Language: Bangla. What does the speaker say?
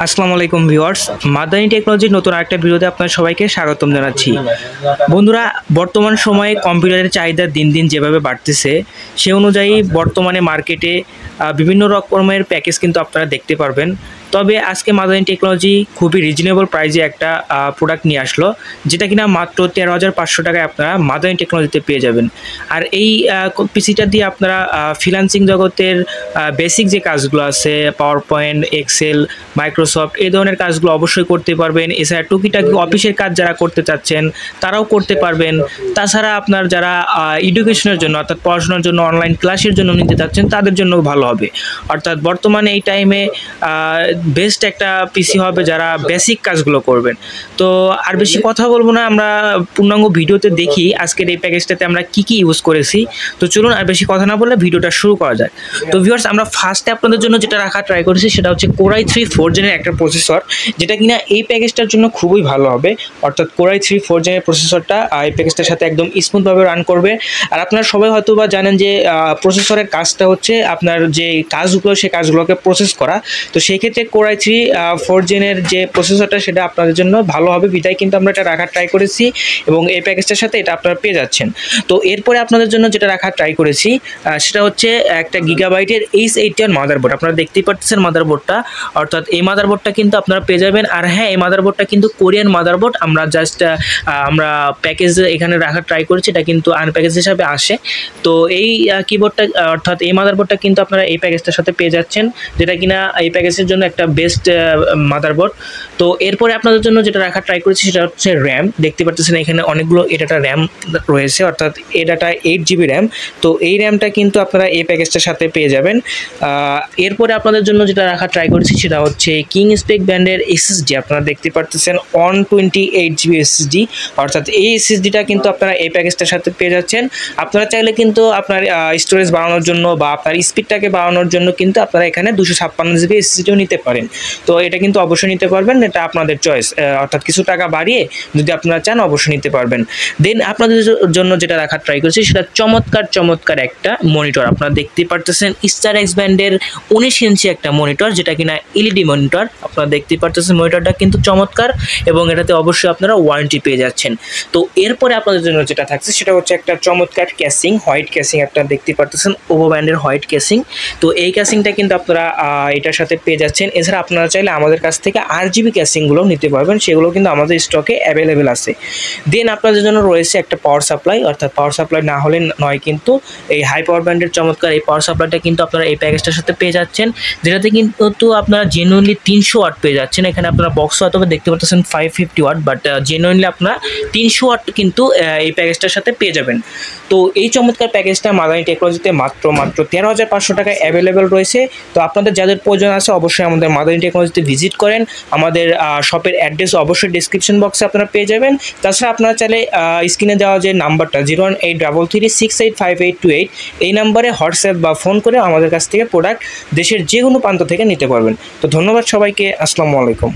আসসালামু আলাইকুম ভিউয়ার্স, মাদানী টেকনোলজির নতুন আরেকটা ভিডিওতে আপনার সবাইকে স্বাগতম জানাচ্ছি। বন্ধুরা, বর্তমান সময়ে কম্পিউটারের চাহিদা দিন দিন যেভাবে বাড়তেছে সে অনুযায়ী বর্তমানে মার্কেটে বিভিন্ন রকমের প্যাকেজ কিন্তু আপনারা দেখতে পারবেন। তবে আজকে মাদানী টেকনোলজি খুবই রিজনেবল প্রাইসে একটা প্রোডাক্ট নিয়ে আসলো, যেটা কিনা মাত্র 13,500 টাকায় আপনারা মাদানী টেকনোলজিতে পেয়ে যাবেন। আর এই পিসিটা দিয়ে আপনারা ফ্রিল্যান্সিং জগতের বেসিক যে কাজগুলো আছে, পাওয়ার পয়েন্ট, এক্সেল, মাইক্রোসফট, এই ধরনের কাজগুলো অবশ্যই করতে পারবেন। এছাড়া টুকিটাকি অফিসের কাজ যারা করতে চাচ্ছেন তারাও করতে পারবেন। তাছাড়া আপনার যারা এডুকেশনের জন্য অর্থাৎ পড়াশোনার জন্য অনলাইন ক্লাসের জন্য নিতে চাচ্ছেন তাদের জন্য ভালো হবে। অর্থাৎ বর্তমানে এই টাইমে বেস্ট একটা পিসি হবে যারা বেসিক কাজগুলো করবেন। তো আর বেশি কথা বলবো না, আমরা পূর্ণাঙ্গ ভিডিওতে দেখি আজকের এই প্যাকেজটাতে আমরা কি কি ইউজ করেছি। তো চলুন আর বেশি কথা না বলে ভিডিওটা শুরু করা যায়। তো ভিউয়ার্স, আমরা ফার্স্টে আপনাদের জন্য যেটা রাখা ট্রাই করেছি সেটা হচ্ছে Core i3 4 জেনের একটা প্রসেসর, যেটা কিনা এই প্যাকেজটার জন্য খুবই ভালো হবে। অর্থাৎ Core i3 4 জেনের প্রসেসরটা এই প্যাকেজটার সাথে একদম স্মুথভাবে রান করবে। আর আপনারা সবাই হয়তো বা জানেন যে প্রসেসরের কাজটা হচ্ছে আপনার যে কাজগুলো সেই কাজগুলোকে প্রসেস করা। তো সেই ক্ষেত্রে Core i3 4 জেনের যে প্রসেসরটা সেটা আপনাদের জন্য ভালো হবে, বিধায় কিন্তু আমরা এটা রাখার ট্রাই করেছি এবং এই প্যাকেজটার সাথে এটা আপনারা পেয়ে যাচ্ছেন। তো এরপরে আপনাদের জন্য যেটা রাখার ট্রাই করেছি সেটা হচ্ছে একটা গিগাবাইটের H81 মাদারবোর্ড। আপনারা দেখতেই পাচ্ছেন মাদারবোর্ডটা, অর্থাৎ এই মাদারবোর্ডটা কিন্তু আপনারা পেয়ে যাবেন। আর হ্যাঁ, এই মাদারবোর্ডটা কিন্তু কোরিয়ান মাদারবোর্ড। আমরা জাস্ট আমরা প্যাকেজ এখানে রাখার ট্রাই করেছি, এটা কিন্তু আনপ্যাকেজ হিসাবে আসে। তো এই কিবোর্ডটা অর্থাৎ এই মাদারবোর্ডটা কিন্তু আপনারা এই প্যাকেজটার সাথে পেয়ে যাচ্ছেন, যেটা কিনা এই প্যাকেজের জন্য একটা বেস্ট মাদারবোর্ড। তো এরপরে আপনাদের জন্য যেটা রাখার ট্রাই করেছি সেটা হচ্ছে র্যাম। দেখতে পাচ্ছেন এখানে অনেকগুলো এডাটা র্যাম রয়েছে, অর্থাৎ এডাটা 8 GB র্যাম। তো এই র্যামটা কিন্তু আপনারা এই প্যাকেজটার সাথে পেয়ে যাবেন। এরপরে আপনাদের জন্য যেটা রাখার ট্রাই করেছি সেটা হচ্ছে কিং স্পেক ব্র্যান্ডের SSD। আপনারা দেখতে পাচ্ছেন 128 GB SSD, অর্থাৎ এই SSDটা কিন্তু আপনারা এই প্যাকেজটার সাথে পেয়ে যাচ্ছেন। আপনারা চাইলে কিন্তু আপনার স্টোরেজ বাড়ানোর জন্য বা আপনার স্পিডটাকে বাড়ানোর জন্য কিন্তু আপনারা এখানে 256 GB SSDও নিতে পারেন। তো এটা কিন্তু অবশ্যই নিতে পারবেন, এটা আপনাদের চয়েস। অর্থাৎ কিছু টাকা বাড়িয়ে যদি আপনারা চান অবশ্যই নিতে পারবেন। দেন আপনাদের জন্য যেটা রাখার ট্রাই করেছি সেটা চমৎকার একটা মনিটর। আপনারা দেখতে পারতেছেন স্টারএক্স ব্র্যান্ডের 19 ইঞ্চি একটা মনিটর, যেটা কিনা LED মনিটর। আপনারা দেখতে পারতেছেন মনিটরটা কিন্তু চমৎকার এবং এটাতে অবশ্যই আপনারা ওয়ারেন্টি পেয়ে যাচ্ছেন। তো এরপরে আপনাদের জন্য যেটা থাকছে সেটা হচ্ছে একটা চমৎকার ক্যাসিং, হোয়াইট ক্যাসিং। একটা দেখতে পারতেছেন ওভো ব্র্যান্ডের হোয়াইট ক্যাসিং। তো এই ক্যাসিংটা কিন্তু আপনারা এটার সাথে পেয়ে যাচ্ছেন। এছাড়া আপনারা চাইলে আমাদের কাছ থেকে RGB ক্যাসিংগুলো নিতে পারবেন, সেগুলো কিন্তু আমাদের স্টকে অ্যাভেলেবেল আছে। দেন আপনাদের জন্য রয়েছে একটা পাওয়ার সাপ্লাই, অর্থাৎ পাওয়ার সাপ্লাই না হলে নয়, কিন্তু এই হাই পাওয়ার ব্র্যান্ডের চমৎকার এই পাওয়ার সাপ্লাইটা কিন্তু আপনারা এই প্যাকেজটার সাথে পেয়ে যাচ্ছেন, যেটাতে কিন্তু আপনারা জেনুইনলি 300 ওয়াট পেয়ে যাচ্ছেন। এখানে আপনারা বক্স হয়তো দেখতে পাচ্ছেন 550 ওয়াট, বাট জেনুইনলি আপনারা 300 ওয়াট কিন্তু এই প্যাকেজটার সাথে পেয়ে যাবেন। তো এই চমৎকার প্যাকেজটা মাদানী টেকনোলজিতে মাত্র 13,500 টাকায় অ্যাভেলেবেল রয়েছে। তো আপনাদের যাদের প্রয়োজন আছে অবশ্যই আমাদের মাদানী টেকনোলজিতে ভিজিট করেন। আমাদের শপের অ্যাড্রেস অবশ্যই ডিসক্রিপশন বক্সে আপনারা পেয়ে যাবেন। তাছাড়া আপনারা চাইলে স্ক্রিনে দেওয়া যে নাম্বারটা 01833685828 এই নাম্বারে হোয়াটসঅ্যাপ বা ফোন করে আমাদের কাছ থেকে প্রোডাক্ট দেশের যে কোনো প্রান্ত থেকে নিতে পারবেন। তো ধন্যবাদ সবাইকে, আসসালামু আলাইকুম।